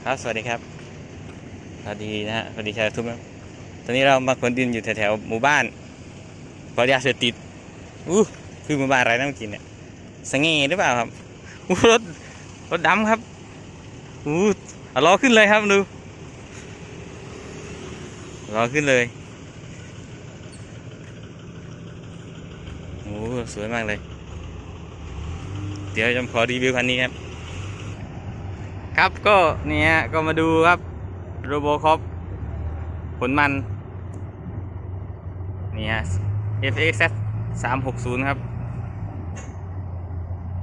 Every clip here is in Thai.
ครับสวัสดีครับสวัสดีนะฮะสวัสดีชาวทุ่งครับตอนนี้เรามาขนดินอยู่แถวๆหมู่บ้านปอยาเสพติดคือหมู่บ้านอะไรนะเมื่อกี้เนี่ยสังเงหรือเปล่าครับรถดำครับเอาล้อขึ้นเลยครับดูล้อขึ้นเลยสวยมากเลยเดี๋ยวจะขอรีวิวคันนี้ครับครับก็เนี่ยก็มาดูครับโรโบคอปขนมันนี่ฮะ FXZ 360ครับ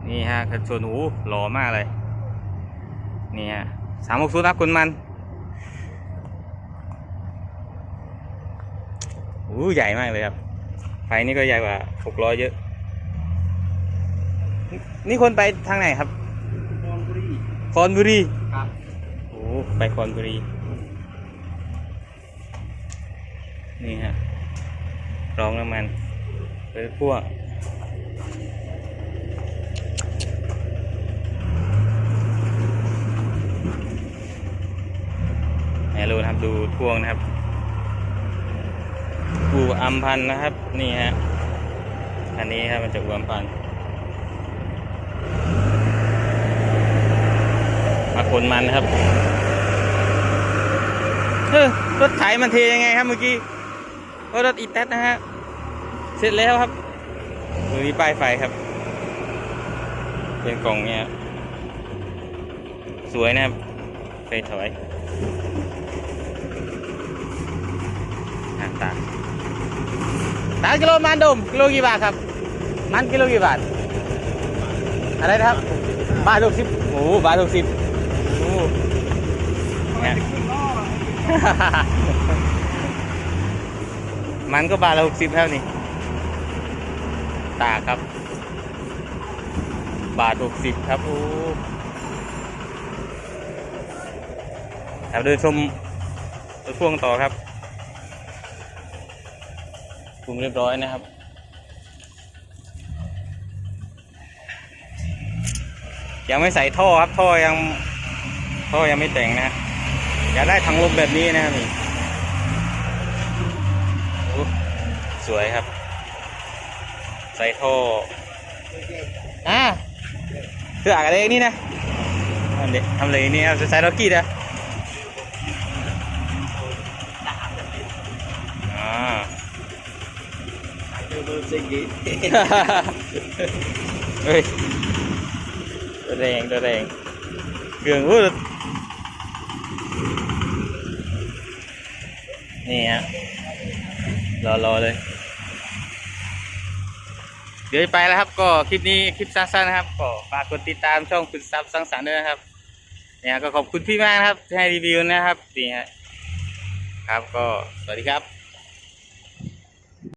นี่ฮะคันชนหล่อมากเลยนี่ฮะ360ครับขนมันใหญ่มากเลยครับไฟนี่ก็ใหญ่กว่า600เยอะนี่คนไปทางไหนครับคอนบุรีครับไปคอนบุรีนี่ฮะรองน้ำมันเป็นพวกรู้นะครับดูพ่วงนะครับอู่อัมพันนะครับนี่ฮะอันนี้ครับมันจะอู่อัมพันมาขนมันนะครับรถไถมันเทยังไงครับเมื่อกี้รถอีแต๊ดนะฮะเสร็จแล้วครับมีป้ายไฟครับเป็นกล่องเนี้ยสวยนะครับไฟถอยตากิโลมันดมกิโลกี่บาทครับมันกิโลกี่บาทอะไรนะครับบาท60บาท60เนี่ยมันก็บาทละ60เท่านี้ตาครับบาท60ครับเดินชมรถพ่วงต่อครับปรุงเรียบร้อยนะครับยังไม่ใส่ท่อครับท่อยังไม่แต่งนะอยากได้ถังลมแบบนี้นะครับนี่สวยครับใส่ท่อคืออะไรนี่นะทำอะไรนี่ครับใส่ล็อกกี้นะเฮ้ยตัวแรงเกลืองนี่ฮะรอเลยเดี๋ยวไปแล้วครับก็คลิปนี้คลิปสั้นๆนะครับก็ฝากกดติดตามช่องคุณซับสังสรรค์ด้วยนะครับเนี่ยก็ขอบคุณพี่มากนะครับที่ให้รีวิวนะครับนี่ฮะครับก็สวัสดีครับ